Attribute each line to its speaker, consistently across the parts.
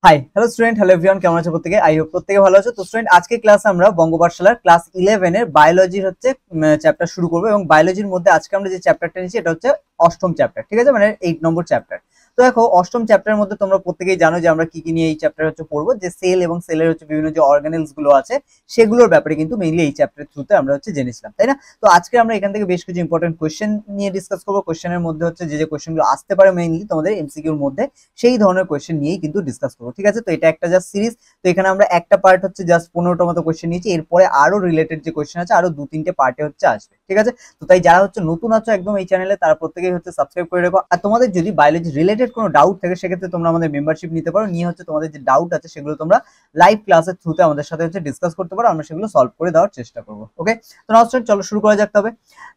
Speaker 1: Hi hello student, hello everyone, কেমন আছো প্রত্যেকে? আই হোপ প্রত্যেকে ভালো আছো। তো স্টুডেন্ট, আজকে ক্লাসে আমরা বঙ্গ পাঠশালার ক্লাস 11 এর বায়োলজির চ্যাপ্টার শুরু করবো এবং বায়োলজির মধ্যে আজকে আমরা যে চ্যাপ্টারটা নিচ্ছি এটা হচ্ছে অষ্টম চ্যাপ্টার, ঠিক আছে, মানে 8 নম্বর চ্যাপ্টার। তো দেখো, অষ্টম চ্যাপ্টারের মধ্যে তোমরা প্রত্যেকেই জানো যে আমরা কি কি নিয়ে এই চ্যাপ্টার পড়বো, যে সেল এবং সেলের বিভিন্ন যে অর্গানেলস গুলো আছে সেগুলোর ব্যাপারে কিন্তু মেইনলি এই চ্যাপ্টারের থ্রুতে আমরা জেনেছিলাম, তাই না? তো আজকে আমরা এখান থেকে বেশ কিছু ইম্পর্টেন্ট কোয়েশ্চেন নিয়ে ডিসকাস করবো। কোয়েশ্চেনের মধ্যে যে কোয়েশ্চেনগুলো আসতে পারে মেইনলি তোমাদের এমসিকিউর মধ্যে, সেই ধরনের কোয়েশ্চেন নিয়েই কিন্তু ডিসকাস করবো, ঠিক আছে? তো এটা একটা জাস্ট সিরিজ। তো এখানে আমরা একটা পার্ট জাস্ট 15টা মতো কোয়েশ্চেন নিয়েছি, এরপরে আরো রিলেটেড যে কোয়েশ্চেন আছে আরো 2-3টে পার্টে আসবে, ঠিক আছে? তো তাই যারা নতুন আছো একদম এই চ্যানেলে, তারা প্রত্যেকেই সাবস্ক্রাইব করে রাখো। আর তোমাদের যদি বায়োলজি রিলেটেড কোনো ডাউট থাকে সেক্ষেত্রে তোমরা আমাদের মেম্বারশিপ নিতে পারো, নিয়ে তোমাদের যে ডাউট আছে সেগুলো তোমরা লাইভ ক্লাসের থ্রুতে আমাদের সাথে ডিসকাস করতে পারো, আমরা সেগুলো সলভ করে দেওয়ার চেষ্টা করবো। ওকে, তো নাও স্টুডেন্ট, চলো শুরু করা যাক। তবে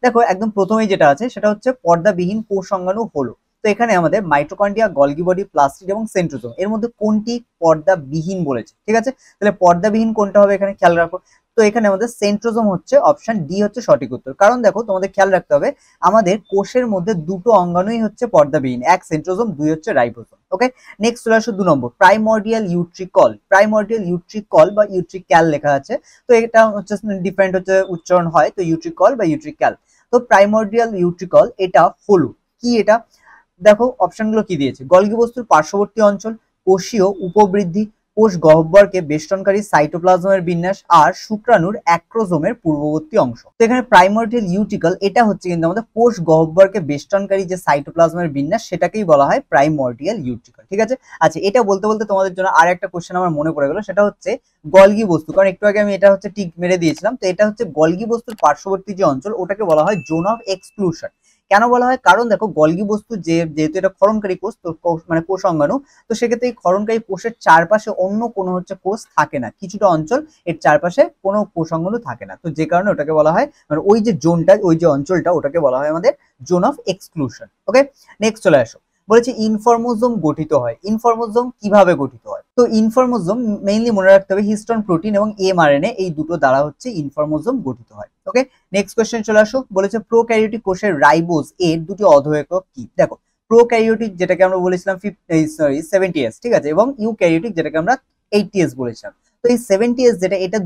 Speaker 1: দেখো, একদম প্রথমেই যেটা আছে সেটা পর্দাবিহীন কোষ অঙ্গাণু হলো। তো এখানে আমাদের মাইটোকন্ড্রিয়া, গলগি বডি, প্লাস্টিড এবং সেন্ট্রোজোম, এর মধ্যে কোনটি পর্দাবিহীন বলেছে, ঠিক আছে? তাহলে পর্দাবিহীন কোনটা হবে এখানে খেয়াল রাখো। তো এখানে আমাদের সেন্ট্রোজোম অপশন ডি সঠিক উত্তর। কারণ দেখো, তোমাদের খেয়াল রাখতে হবে আমাদের কোষের মধ্যে দুটো অঙ্গাণুই পর্দাবিহীন, এক সেন্ট্রোজোম, দুই রাইবোজোম। ওকে, নেক্সট চলে আসো 2 নম্বর, প্রাইমর্ডিয়াল ইউট্রিকল। প্রাইমর্ডিয়াল ইউট্রিকল বা ইউট্রিক্যাল লেখা আছে, তো এটা ডিফারেন্ট উচ্চারণ হয়, তো ইউট্রিকল বা ইউট্রিক্যাল। তো প্রাইমর্ডিয়াল ইউট্রিকল এটা হলো কি? এটা দেখো অপশনগুলো কি দিয়েছে, গলগি বস্তুর পার্শ্ববর্তী অঞ্চল, কোষীয় উপবৃদ্ধি, কোষ গহ্বরকে বেষ্টনকারী সাইটোপ্লাজমের বিন্যাস, আর শুক্রাণুর অ্যাক্রোজোমের পূর্ববর্তী অংশ। তো এখানে প্রাইমর্ডিয়াল ইউটিকল এটা কিন্তু আমাদের কোষ গহ্বরকে বেষ্টনকারী যে সাইটোপ্লাজমের বিন্যাস, সেটাকেই বলা হয় প্রাইমর্ডিয়াল ইউটিকল, ঠিক আছে? আচ্ছা, এটা বলতে বলতে তোমাদের জন্য আর একটা কোশ্চেন আমার মনে পড়ে গেল, সেটা গলগি বস্তু। কারণ একটু আগে আমি এটা টিক মেরে দিয়েছিলাম, তো এটা গলগি বস্তুর পার্শ্ববর্তী যে অঞ্চল, ওটাকে বলা হয় জোন অফ এক্সক্লুশন। কেন বলা হয়? কারণ দেখো, গলগি বস্তু যেহেতু এটা ক্ষরণকারী কোষ, তো মানে কোষ অঙ্গাণু, তো সেক্ষেত্রে এই ক্ষরণকারী কোষের চারপাশে অন্য কোনো কোষ থাকে না, কিছুটা অঞ্চল এর চারপাশে কোনো কোষ অঙ্গাণু থাকে না, তো যে কারণে ওটাকে বলা হয়, মানে ওই যে জোনটা, ওই যে অঞ্চলটা, ওটাকে বলা হয় আমাদের zone of exclusion. Okay, next চলে আসো, বলেছে ইনফর্মোজোম গঠিত হয়। ইনফর্মোজোম কিভাবে গঠিত হয়? তো ইনফর্মোজোম মেইনলি মনে রাখতে হবে হিস্টোন প্রোটিন এবং এমআরএনএ, এই দুটো দ্বারা ইনফর্মোজোম গঠিত হয়। ওকে, নেক্সট কোশ্চেন চলে আসো, বলেছে প্রোক্যারিওটিক কোষের রাইবোজ এর দুটি অধঃএকক কি? দেখো, প্রোক্যারিওটিক যেটাকে আমরা বলেছিলাম 70s, ঠিক আছে, এবং ইউক্যারিওটিক যেটাকে আমরা 80s বলেছিলাম। তো এই 70s যেটা, এটা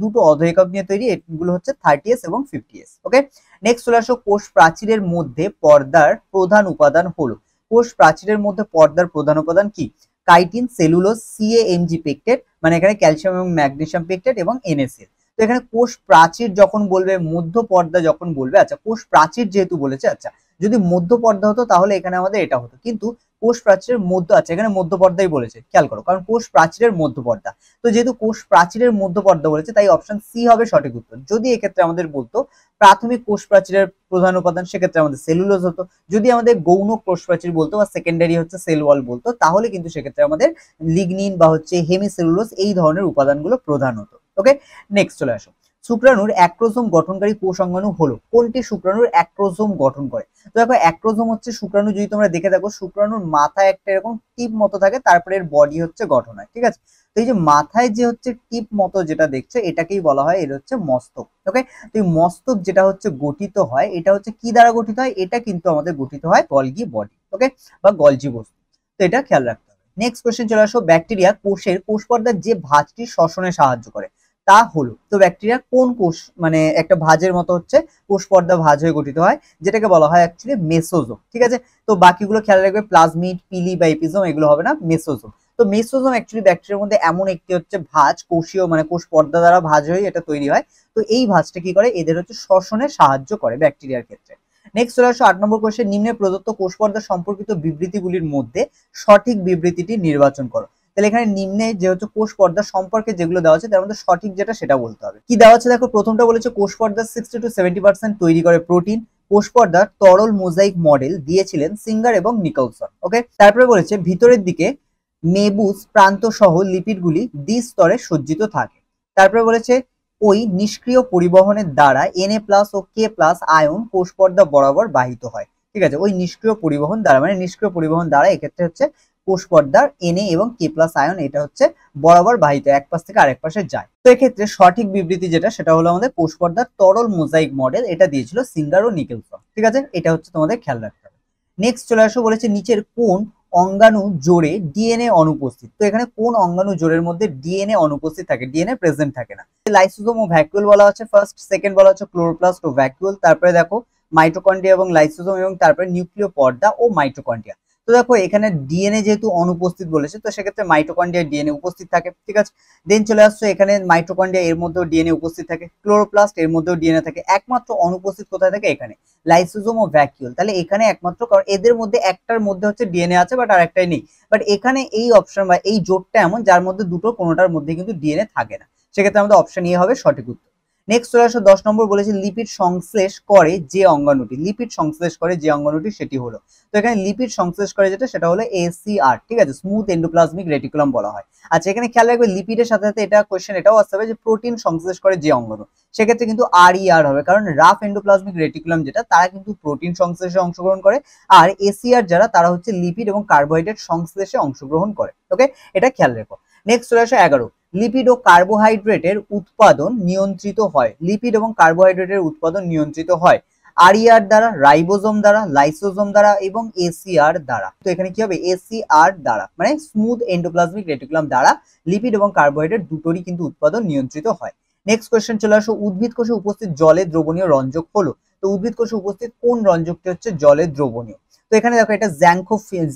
Speaker 1: দুটো অধঃএকক নিয়ে তৈরি, এগুলো 30s এবং 50s। ওকে, নেক্সট চলে আসো, কোষ প্রাচীরের মধ্যে পর্দার প্রধান উপাদান হলো। কোষ প্রাচীরের মধ্যে পর্দার প্রধান উপাদান কি? কাইটিন, সেলুলোজ, সিএএমজি পেকটেট, মানে এখানে ক্যালসিয়াম এবং ম্যাগনেসিয়াম পেকটেট এবং এনএসএল। তো এখানে কোষ প্রাচীর যখন বলবে, মধ্য পর্দা যখন বলবে, আচ্ছা কোষ প্রাচীর যেহেতু বলেছে, আচ্ছা যদি মধ্য পর্দা হতো তাহলে এখানে আমাদের এটা হতো, কিন্তু কোষ প্রাচীরের মধ্য, আচ্ছা এখানে মধ্য পর্দাই বলেছে, খেয়াল করো, কারণ কোষ প্রাচীরের মধ্য পর্দা। তো যেহেতু কোষ প্রাচীরের মধ্য পর্দা বলেছে, তাই অপশন সি হবে সঠিক উত্তর। যদি এক্ষেত্রে আমাদের বলতো প্রাথমিক কোষ প্রাচীরের প্রধান উপাদান, সেক্ষেত্রে আমাদের সেলুলোজ হতো। যদি আমাদের গৌণ কোষ প্রাচীর বলতো বা সেকেন্ডারি সেল ওয়াল বলতো, তাহলে কিন্তু সেক্ষেত্রে আমাদের লিগনিন বা হেমিসেলুলোজ, এই ধরনের উপাদানগুলো প্রধান হতো। ওকে, নেক্সট চলে আসো, শুক্রাণুর অ্যাক্রোজোম গঠনকারী কোষ অঙ্গাণু হলো। কোনটি শুক্রাণুর অ্যাক্রোজোম গঠন করে? তো দেখো, অ্যাক্রোজোম শুক্রাণু, যদি তোমরা দেখে থাকো, শুক্রাণুর মাথায় একটা এরকম টিপ মতো থাকে, তারপরে এর বডি গঠন হয়, ঠিক আছে? তো এই যে মাথায় যে টিপ মতো যেটা দেখছো, এটাকেই বলা হয় এর মস্তক। ওকে, তো এই মস্তক যেটা গঠিত হয়, এটা কি দ্বারা গঠিত হয়? এটা কিন্তু আমাদের গঠিত হয় গলগি বডি, ওকে, বা গলজি বস্তু। তো এটা খেয়াল রাখতে হবে। নেক্সট কোশ্চেন চলে আসো, ব্যাকটেরিয়া কোষের কোষ পর্দার যে ভাঁজটি শ্বসনে সাহায্য করে তা হলো। তো ব্যাকটেরিয়া কোন কোষ, মানে একটা ভাঁজের মতো কোষ পর্দা ভাঁজ হয়ে গঠিত হয়, যেটাকে বলা হয় অ্যাকচুয়ালি মেসোজোম, ঠিক আছে? তো বাকিগুলো খেয়াল রাখবে, প্লাজমিড, পিলি বা এপিজোম, এগুলো হবে না, মেসোজোম। তো মেসোজোম অ্যাকচুয়ালি ব্যাকটেরিয়ার মধ্যে এমন একটি ভাঁজ, কোষীয় মানে কোষ পর্দা দ্বারা ভাঁজ হয়ে এটা তৈরি হয়। তো এই ভাঁজটা কি করে? এদের শ্বসনে সাহায্য করে ব্যাকটেরিয়ার ক্ষেত্রে। নেক্সট চলে আসো 8 নম্বর কোশ্চেন, নিম্নে প্রদত্ত কোষ পর্দা সম্পর্কিত বিবৃতিগুলির মধ্যে সঠিক বিবৃতিটি নির্বাচন করো। তাহলে এখানে নিম্নে যে কোষ পর্দা সম্পর্কে যেগুলো দেওয়া আছে, তার মধ্যে সঠিক যেটা সেটা বলতে হবে। কি দেওয়া আছে দেখো, প্রথমটা বলেছে কোষ পর্দার 60 to 70% তৈরি করে প্রোটিন। কোষ পর্দার তরল মোজাইক মডেল দিয়েছিলেন সিঙ্গার এবং নিকলসন। ওকে, তারপরে বলেছে ভিতরের দিকে মেবুস প্রান্ত সহ লিপিডগুলি দ্বিস্তরে সজ্জিত থাকে। তারপরে বলেছে ওই নিষ্ক্রিয় পরিবহনের দ্বারা Na+ ও K+ আয়ন কোষ পর্দা বরাবর বাহিত হয়, ঠিক আছে? ওই নিষ্ক্রিয় পরিবহন দ্বারা, মানে নিষ্ক্রিয় পরিবহন দ্বারা এক্ষেত্রে কোষ পর্দার Na এবং K+ আয়ন এটা বরাবর বাহিত, এক পাশ থেকে আরেক পাশে যায়। তো এক্ষেত্রে সঠিক বিবৃতি যেটা, সেটা হলো আমাদের কোষ পর্দার তরল মোজাইক মডেল, এটা দিয়েছিল সিঙ্গার ও নিকেলসন, ঠিক আছে? এটা তোমাদের খেয়াল রাখতে হবে। নেক্সট চলে আসো, বলেছে নিচের কোন অঙ্গাণু জোড়ে ডিএনএ অনুপস্থিত। তো এখানে কোন অঙ্গাণু জোড়ের মধ্যে ডিএনএ অনুপস্থিত থাকে, ডিএনএ প্রেজেন্ট থাকে না? লাইসোজোম ও ভ্যাকুয়াল বলা হচ্ছে ফার্স্ট, সেকেন্ড বলা হচ্ছে ক্লোরোপ্লাস্ট ও ভ্যাকুয়াল, তারপরে দেখো মাইটোকন্ড্রিয়া এবং লাইসোজোম, এবং তারপরে নিউক্লিয় পর্দা ও মাইটোকন্ড্রিয়া। তো দেখো এখানে ডিএনএ যেহেতু অনুপস্থিত বলেছে, তো সেক্ষেত্রে মাইটোকন্ড্রিয়া ডিএনএ উপস্থিত থাকে, ঠিক আছে। দেন চলে আসছে এখানে মাইটোকন্ড্রিয়া, এর মধ্যেও ডিএনএ উপস্থিত থাকে, ক্লোরোপ্লাস্ট এর মধ্যেও ডিএনএ থাকে, একমাত্র অনুপস্থিত কোথায় থাকে, এখানে লাইসোজোম ও ভ্যাকুয়াল। তাহলে এখানে একমাত্র, কারণ এদের মধ্যে একটার মধ্যে হচ্ছে ডিএনএ আছে বাট আর একটাই নেই, বাট এখানে এই অপশন বা এই জোটটা এমন যার মধ্যে দুটো কোনোটার মধ্যে কিন্তু ডিএনএ থাকে না, সেক্ষেত্রে আমাদের অপশন এ হবে সঠিক উত্তর। নেক্সট চলে আসো 10 নম্বর, বলেছে লিপিড সংশ্লেষ করে যে অঙ্গাণুটি, লিপিড সংশ্লেষ করে যে অঙ্গাণুটি সেটি হলো। তো এখানে লিপিড সংশ্লেষ করে যেটা, সেটা হলো ACR, ঠিক আছে, স্মুথ এন্ডোপ্লাজমিক রেটিকুলাম বলা হয়। আচ্ছা এখানে খেয়াল রাখবে লিপিডের সাথে সাথে এটা কোশ্চেন এটাও আসতে হবে যে প্রোটিন সংশ্লেষ করে যে অঙ্গাণু, সেক্ষেত্রে কিন্তু RER হবে, কারণ রাফ এন্ডোপ্লাজমিক রেটিকুলাম যেটা, তারা কিন্তু প্রোটিন সংশ্লেষে অংশগ্রহণ করে, আর ACR যারা, তারা হচ্ছে লিপিড এবং কার্বোহাইড্রেট সংশ্লেষে অংশগ্রহণ করে। ওকে, এটা খেয়াল রেখো। নেক্সট চলে আসো 11, লিপিড ও কার্বোহাইড্রেটের উৎপাদন নিয়ন্ত্রিত হয়, লিপিড এবং কার্বোহাইড্রেটের উৎপাদন নিয়ন্ত্রিত হয় RER দ্বারা, রাইবোজোম দ্বারা, লাইসোজোম দ্বারা এবং ACR দ্বারা। তো এখানে কি হবে, ACR দ্বারা, মানে স্মুথ এন্ডোপ্লাজমিক রেটিকুলাম দ্বারা লিপিড এবং কার্বোহাইড্রেট দুটোরই কিন্তু উৎপাদন নিয়ন্ত্রিত হয়। নেক্সট কোশ্চেন চলে আসো, উদ্ভিদ কোষে উপস্থিত জলে দ্রবণীয় রঞ্জক হলো। তো উদ্ভিদ কোষে উপস্থিত কোন রঞ্জকটি হচ্ছে জলে দ্রবণীয়? তো এখানে দেখো এটা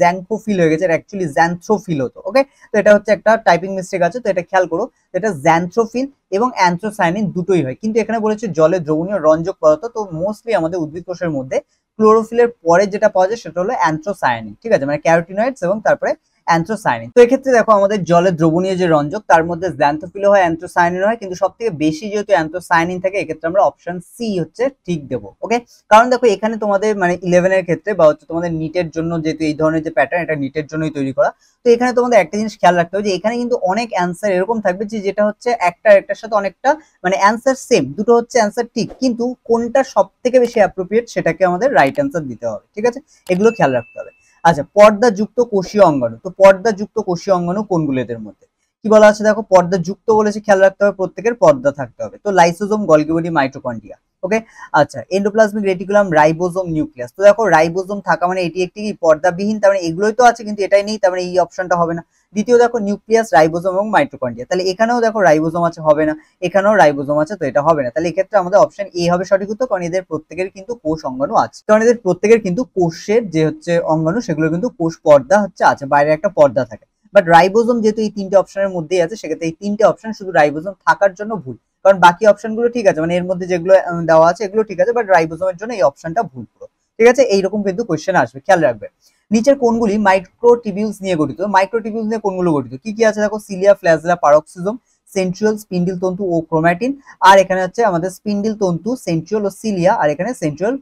Speaker 1: জ্যাংথোফিল হয়ে গেছে, এটা অ্যাকচুয়ালি জ্যান্থ্রোফিল হতো। ওকে, তো এটা হচ্ছে একটা টাইপিং মিস্টেক আছে, তো এটা খেয়াল করো, এটা জ্যান্থ্রোফিল এবং অ্যান্থ্রোসায়ানিন দুটোই হয়, কিন্তু এখানে বলেছে জলে দ্রবণীয় রঞ্জক পদার্থ। তো মোস্টলি আমাদের উদ্ভিদ কোষের মধ্যে ক্লোরোফিলের পরে যেটা পাওয়া যায় সেটা হলো অ্যান্থ্রোসায়ানিন, ঠিক আছে, মানে ক্যারোটিনয়েডস এবং তারপরে অ্যান্থ্রোসায়ানিন। তো এক্ষেত্রে দেখো আমাদের জলে দ্রবণীয় যে রঞ্জক, তার মধ্যে জ্যান্থোফিল হয়, অ্যান্থ্রোসায়ানিন হয়, কিন্তু সব থেকে বেশি যেহেতু অ্যান্থ্রোসায়ানিন থাকে, এক্ষেত্রে আমরা অপশন সি হচ্ছে ঠিক দেবো। ওকে, কারণ দেখো এখানে তোমাদের মানে 11 এর ক্ষেত্রে বা হচ্ছে তোমাদের নিটের জন্য, যেহেতু এই ধরনের যে প্যাটার্ন, এটা নিটের জন্যই তৈরি করা, তো এখানে তোমাদের একটা জিনিস খেয়াল রাখতে হবে যে এখানে কিন্তু অনেক অ্যান্সার এরকম থাকবে যে যেটা হচ্ছে একটার সাথে অনেকটা মানে অ্যান্সার সেম, দুটো হচ্ছে অ্যান্সার ঠিক, কিন্তু কোনটা সব থেকে বেশি অ্যাপ্রোপ্রিয়েট সেটাকে আমাদের রাইট অ্যান্সার দিতে হবে, ঠিক আছে, এগুলো খেয়াল রাখতে হবে। আচ্ছা, পর্দাযুক্ত কোষীয় অঙ্গাণু, তো পর্দাযুক্ত কোষীয় অঙ্গাণু কোনগুলো এদের মধ্যে? কি বলা আছে দেখো, পর্দাযুক্ত বলেছে, খেয়াল রাখতে হবে প্রত্যেকের পর্দা থাকতে হবে। তো লাইসোজোম, গলগি বডি, মাইটোকন্ড্রিয়া। ওকে, আচ্ছা এন্ডোপ্লাজমিক রেটিকুলাম, রাইবোজোম, নিউক্লিয়াস। তো দেখো রাইবোজোম থাকা মানে এটি একটি পর্দাবিহীন, তার মানে এগুলোই তো আছে কিন্তু এটাই নেই, তার মানে এই অপশনটা হবে না। দ্বিতীয় দেখো নিউক্লিয়াস, রাইবোজোম এবং মাইটোকন্ড্রিয়া, তাহলে এখানেও দেখো রাইবোজোম আছে, হবে না, এখানেও রাইবোজোম আছে, তো এটা হবে না। তাহলে এক্ষেত্রে আমাদের অপশন এ হবে সঠিক উত্তর, কারণ এদের প্রত্যেকের কিন্তু কোষ অঙ্গাণু আছে, কারণ এদের প্রত্যেকের কিন্তু কোষের যে হচ্ছে অঙ্গাণু, সেগুলো কিন্তু কোষ পর্দা হচ্ছে আছে, বাইরে একটা পর্দা থাকে। বাট রাইবোজোম যেহেতু এই তিনটে অপশনের মধ্যেই আছে, সেক্ষেত্রে এই তিনটে অপশন শুধু রাইবোজোম থাকার জন্য ভুল, কারণ বাকি অপশনগুলো ঠিক আছে, মানে এর মধ্যে যেগুলো দেওয়া আছে এগুলো ঠিক আছে, বাট রাইবোজোমের জন্য এই অপশনটা ভুল পুরো, ঠিক আছে, এইরকম কিন্তু কোশ্চেন আসবে, খেয়াল রাখবে। নিচের কোনগুলি মাইক্রোটিবিউলস নিয়ে গঠিত? মাইক্রোটিবিউলস নিয়ে কোনগুলো গঠিত, কি কি আছে দেখো, cilia, flagella, peroxisome, centriole, spindle তন্তু ও ক্রোমাটিন, আর এখানে হচ্ছে আমাদের স্পিন্ডিল তন্তু, সেন্ট্রিওল ও সিলিয়া, আর এখানে সেন্ট্রিওল,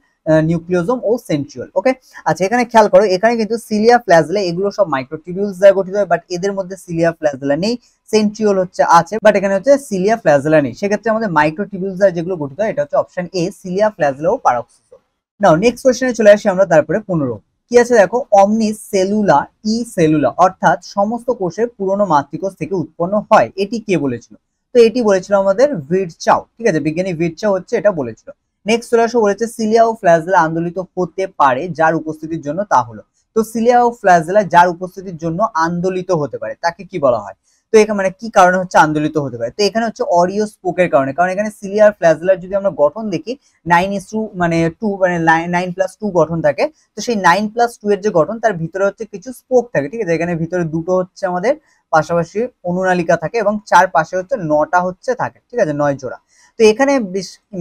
Speaker 1: নিউক্লিওজোম ও সেন্ট্রিওল। ওকে, আচ্ছা এখানে খেয়াল করো, এখানে কিন্তু সিলিয়া, ফ্ল্যাজেলা এগুলো সব মাইক্রোটিবিউলস দ্বারা গঠিত হয়, বাট এদের মধ্যে সিলিয়া, ফ্ল্যাজেলা নেই, সেন্ট্রিওল হচ্ছে আছে, বাট এখানে হচ্ছে সিলিয়া, ফ্ল্যাজেলা নেই, সেক্ষেত্রে আমাদের মাইক্রোটিবিউলস দ্বারা যেগুলো গঠিত হয় এটা হচ্ছে অপশন এ, সিলিয়া, ফ্ল্যাজেলা ও পারক্সিজম। নাও নেক্সট কোশ্চেনে চলে আসি আমরা, তারপরে 15 কি আছে দেখো, অমনিস সেলুলা ই সেলুলা, অর্থাৎ সমস্ত কোষের পুরনো মাতৃকোষ থেকে উৎপন্ন হয়, এটি কে বলেছিল? তো এটি বলেছিল আমাদের ভিরচাও, ঠিক আছে, বিজ্ঞানী ভিরচাও হচ্ছে এটা বলেছিল। নেক্সট চলে আসো, বলেছে সিলিয়া ও ফ্ল্যাজেলা আন্দোলিত হতে পারে যার উপস্থিতির জন্য, তা হলো। তো সিলিয়া ও ফ্ল্যাজেলা যার উপস্থিতির জন্য আন্দোলিত হতে পারে তাকে কি বলা হয়? তো এখানে মানে কি কারণে হচ্ছে আন্দোলিত হতে পারে? তো এখানে হচ্ছে অরিও স্পোকের কারণে, কারণ এখানে সিলিয়া আর ফ্ল্যাজেলার যদি আমরা গঠন দেখি 9:2 মানে 2 মানে 9+2 গঠন থাকে, তো সেই 9+2 এর যে গঠন তার ভিতরে হচ্ছে কিছু স্পোক থাকে, ঠিক আছে, এখানে ভিতরে দুটো হচ্ছে আমাদের পাশাপাশি অনুনালিকা থাকে এবং চার পাশে হচ্ছে 9টা হচ্ছে থাকে, ঠিক আছে, 9 জোড়া। তো এখানে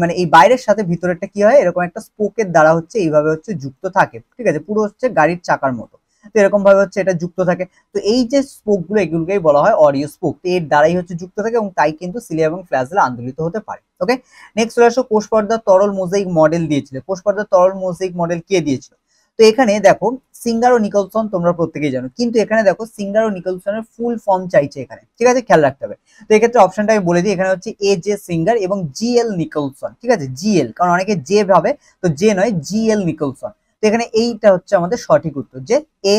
Speaker 1: মানে এই বাইরের সাথে ভিতরেরটা কি হয়, এরকম একটা স্পোকের দ্বারা হচ্ছে এইভাবে হচ্ছে যুক্ত থাকে, ঠিক আছে, পুরো হচ্ছে গাড়ির চাকার মতো, তো এরকম ভাবে হচ্ছে এটা যুক্ত থাকে। তো এই যে স্পোক গুলো এগুলোকেই বলা হয় অরিও স্পোক, তো এর দ্বারাই হচ্ছে যুক্ত থাকে এবং তাই কিন্তু সিলিয়া এবং ফ্ল্যাজেলা আন্দোলিত হতে পারে। ওকে, নেক্সট চলে আসো, কোষ পর্দার তরল মোজাইক মডেল দিয়েছিল, কোষ পর্দার তরল মোজাইক মডেল কে দিয়েছিল? তো এখানে দেখো সিঙ্গার ও নিকলসন তোমরা প্রত্যেকেই জানো, কিন্তু এখানে দেখো সিঙ্গার ও নিকলসনের ফুল ফর্ম চাইছে এখানে, ঠিক আছে, খেয়াল রাখতে হবে। তো এক্ষেত্রে অপশনটা আমি বলে দিই, এখানে হচ্ছে এ জে সিঙ্গার এবং জিএল নিকলসন, ঠিক আছে, জিএল, কারণ অনেকে জে ভাবে, তো জে নয়, জিএল নিকলসন। তো এখানে এইটা হচ্ছে আমাদের সঠিক উত্তর, যে এ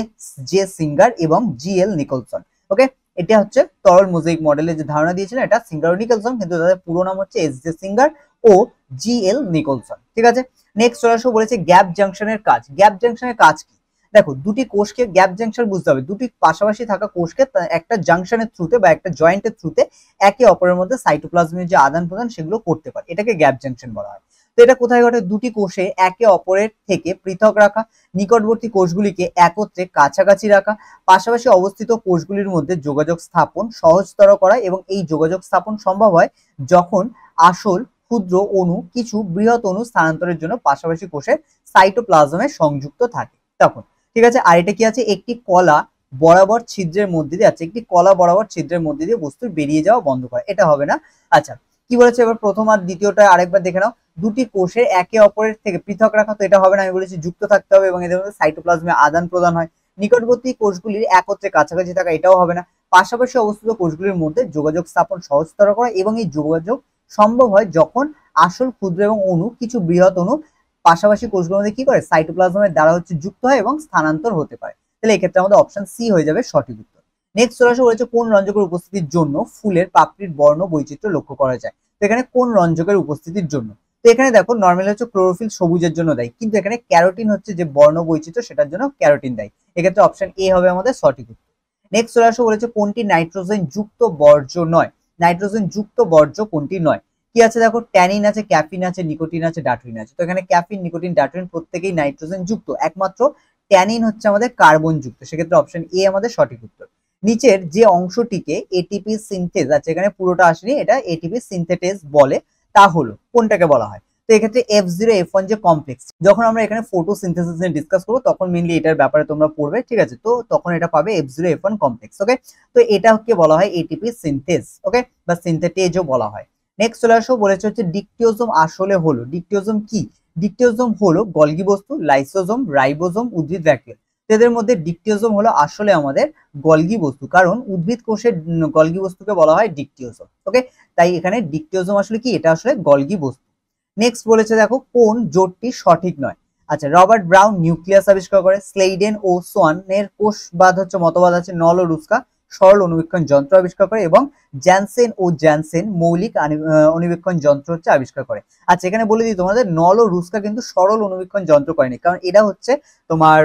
Speaker 1: জে সিঙ্গার এবং জিএল নিকলসন। ওকে, এটা হচ্ছে তরল মোজাইক মডেলের যে ধারণা দিয়েছিলেন, এটা সিঙ্গার ও নিকলসন, কিন্তু তাদের পুরো নাম হচ্ছে এস জে সিঙ্গার ও জিএল নিকলসন, ঠিক আছে। নেক্সট চলে আসো, বলেছে গ্যাপ জাংশনের কাজ, গ্যাপ জাংশনের কাজ কি? দেখো দুটি কোষকে গ্যাপ জাংশন বুঝতে হবে, দুটি পাশাপাশি থাকা কোষকে একটা জাংশনের থ্রুতে বা একটা জয়েন্টের থ্রুতে একে অপরের মধ্যে সাইটোপ্লাজমের যে আদান প্রদান সেগুলো করতে পারে, এটাকে গ্যাপ জাংশন বলা হয়। তো এটা কোথায় ঘটে? দুটি কোষে একে অপরের থেকে পৃথক রাখা, নিকটবর্তী কোষগুলিকে একত্রে কাছাকাছি রাখা, পাশাপাশি অবস্থিত কোষগুলির মধ্যে যোগাযোগ স্থাপন সহজতর করা, এবং এই যোগাযোগ স্থাপন সম্ভব হয় যখন আসল ক্ষুদ্র অণু কিছু বৃহৎ অণু স্থানান্তরের জন্য পাশাপাশি কোষের সাইটোপ্লাজমে সংযুক্ত থাকে তখন। ঠিক আছে, আর এটা কি আছে? একটি কলা বরাবর ছিদ্রের মধ্যে দিয়ে আছে, একটি কলা বরাবর ছিদ্রের মধ্যে দিয়ে বস্তুর বেরিয়ে যাওয়া বন্ধ করে, এটা হবে না। আচ্ছা, কি বলেছে এবার প্রথম আর দ্বিতীয়টা আরেকবার দেখে নাও। দুটি কোষের একে অপরের থেকে পৃথক রাখা, তো এটা হবে না, আমি বলেছি যুক্ত থাকতে হবে এবং এদের মধ্যে সাইটোপ্লাজমে আদান প্রদান হয়। নিকটবর্তী কোষগুলির একত্রে কাছাকাছি থাকা, এটাও হবে না। পাশাপাশি অবস্থিত কোষগুলির মধ্যে যোগাযোগ স্থাপন সহজতর করা, এবং এই যোগাযোগ সম্ভব হয় যখন আসল ক্ষুদ্র এবং অণু কিছু বৃহৎ অণু পাশাপাশি কোষগুলোর মধ্যে কি করে সাইটোপ্লাজমের দ্বারা হচ্ছে যুক্ত হয় এবং স্থানান্তর হতে পারে। তাহলে এক্ষেত্রে আমাদের অপশন সি হয়ে যাবে সঠিক উত্তর। নেক্সট চলে আসা বলেছে কোন রঞ্জকের উপস্থিতির জন্য ফুলের পাপড়ির বর্ণ বৈচিত্র্য লক্ষ্য করা যায়। তো এখানে কোন রঞ্জকের উপস্থিতির জন্য, তো এখানে দেখো নর্মালি হচ্ছে ক্লোরোফিল সবুজের জন্য দেয়, কিন্তু এখানে ক্যারোটিন হচ্ছে যে বর্ণ বৈচিত্র্য সেটার জন্য ক্যারোটিন দেয়, এক্ষেত্রে অপশন এ হবে আমাদের সঠিক উত্তর। নেক্সট চলে আসা বলেছে কোনটি নাইট্রোজেন যুক্ত বর্জ্য নয়। নাইট্রোজেন যুক্ত বর্জ্য কোনটি নয়? কি আছে দেখো, ট্যানিন আছে, ক্যাফিন আছে, নিকোটিন আছে, ডাটরিন আছে। তো এখানে ক্যাফিন, নিকোটিন, ডাটরিন প্রত্যেকেই নাইট্রোজেন যুক্ত, একমাত্র ট্যানিন হচ্ছে আমাদের কার্বন যুক্ত, সেক্ষেত্রে অপশন এ আমাদের সঠিক উত্তর। নিচের যে অংশটিকে এটিপি সিনথেজ আছে, এখানে পুরোটা আসেনি, এটা এটিপি সিনথেটেজ বলে, তা হলো কোনটাকে বলা হয়? তো এক্ষেত্রে F0F1 যে কমপ্লেক্স, যখন আমরা এখানে ফটোসিনথেসিস নিয়ে ডিসকাস করবো তখন মেইনলি এটার ব্যাপারে তোমরা পড়বে, ঠিক আছে? তো তখন এটা পাবে F0F1 কমপ্লেক্স। ওকে, তো এটাকে বলা হয় এটিপি সিনথেজ, ওকে, বা সিনথেটেজও বলা হয়। নেক্সট চলে আসো, বলেছে হচ্ছে ডিকটিওজোম আসলে হলো, ডিকটিওজোম কি? ডিকটিওজোম হলো গলগি বস্তু, লাইসোজোম, রাইবোজোম, উদ্ভিদ ভ্যাকুয়াল। এদের মধ্যে ডিকটিওজোম হলো আসলে আমাদের গলগি বস্তু, কারণ উদ্ভিদ কোষের গলগি বস্তুকে বলা হয় ডিকটিওজোম। ওকে, তাই এখানে ডিকটিওজোম আসলে কি? এটা আসলে গলগি বস্তু। নেক্সট বলেছে দেখো কোন জোটটি সঠিক নয়। আচ্ছা, রবার্ট ব্রাউন নিউক্লিয়াস আবিষ্কার করে, স্লেইডেন ও সোয়ানের কোষবাদ হচ্ছে মতবাদ আছে, নল ও রুস্কা সরল অনুবীক্ষণ যন্ত্র আবিষ্কার করে, এবং জ্যানসেন মৌলিক অনুবীক্ষণ যন্ত্র হচ্ছে আবিষ্কার করে। আচ্ছা, এখানে বলে দিই তোমাদের, নল ও রুস্কা কিন্তু সরল অনুবীক্ষণ যন্ত্র করেনি, কারণ এটা হচ্ছে তোমার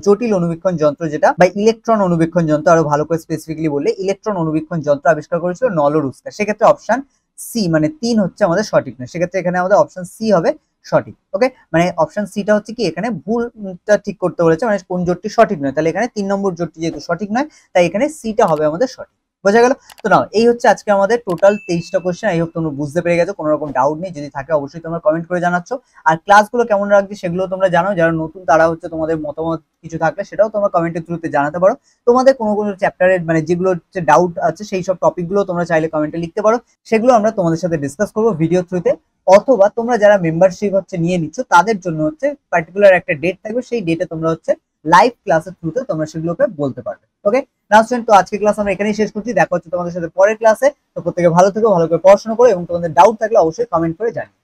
Speaker 1: জটিল অনুবীক্ষণ যন্ত্র, যেটা বা ইলেকট্রন অনুবীক্ষণ যন্ত্র, আরো ভালো করে স্পেসিফিকলি বললে ইলেকট্রন অনুবীক্ষণ যন্ত্র আবিষ্কার করেছিল নল ও রুস্কা, সেক্ষেত্রে অপশন সি মানে 3 হচ্ছে আমাদের সঠিক নয়, সেক্ষেত্রে এখানে আমাদের অপশন সি হবে সঠিক। ওকে, মানে অপশন সিটা হচ্ছে কি, এখানে ভুলটা ঠিক করতে বলেছে, মানে কোন জোটটি সঠিক নয়, তাহলে এখানে 3 নম্বর জোটটি যেহেতু সঠিক নয়, তাই এখানে সিটা হবে আমাদের সঠিক। বোঝা গেল? তো নাও, এই হচ্ছে আজকে আমাদের টোটাল 23টা কোশ্চেন। আই হোপ তোমরা বুঝতে পেরে গেছো, কোনো রকম ডাউট নেই, যদি থাকে অবশ্যই তোমরা কমেন্ট করে জানাচ্ছ। আর ক্লাসগুলো কেমন রাখছি সেগুলো তোমরা জানো, যারা নতুন তারা হচ্ছে তোমাদের মতামত কিছু থাকলে সেটাও তোমরা কমেন্টের থ্রুতে জানাতে পারো। তোমাদের কোনো কোনো চ্যাপ্টারের মানে যেগুলো হচ্ছে ডাউট আছে সেই সব টপিকগুলো তোমরা চাইলে কমেন্টে লিখতে পারো, সেগুলো আমরা তোমাদের সাথে ডিসকাস করবো ভিডিও থ্রুতে। অথবা তোমরা যারা মেম্বারশিপ হচ্ছে নিয়ে নিচ্ছ তাদের জন্য হচ্ছে পার্টিকুলার একটা ডেট থাকবে, সেই ডেটে তোমরা হচ্ছে লাইভ ক্লাসের থ্রুতে তোমরা সেগুলোকে বলতে পারবে। ওকে, না স্টুডেন্ট, তো আজকে ক্লাস আমরা এখানেই শেষ করছি, দেখা হচ্ছে তোমাদের সাথে পরের ক্লাসে। তো প্রত্যেকে ভালো থেকো, ভালো করে পড়াশোনা করো, এবং তোমাদের ডাউট থাকলে অবশ্যই কমেন্ট করে জানিও।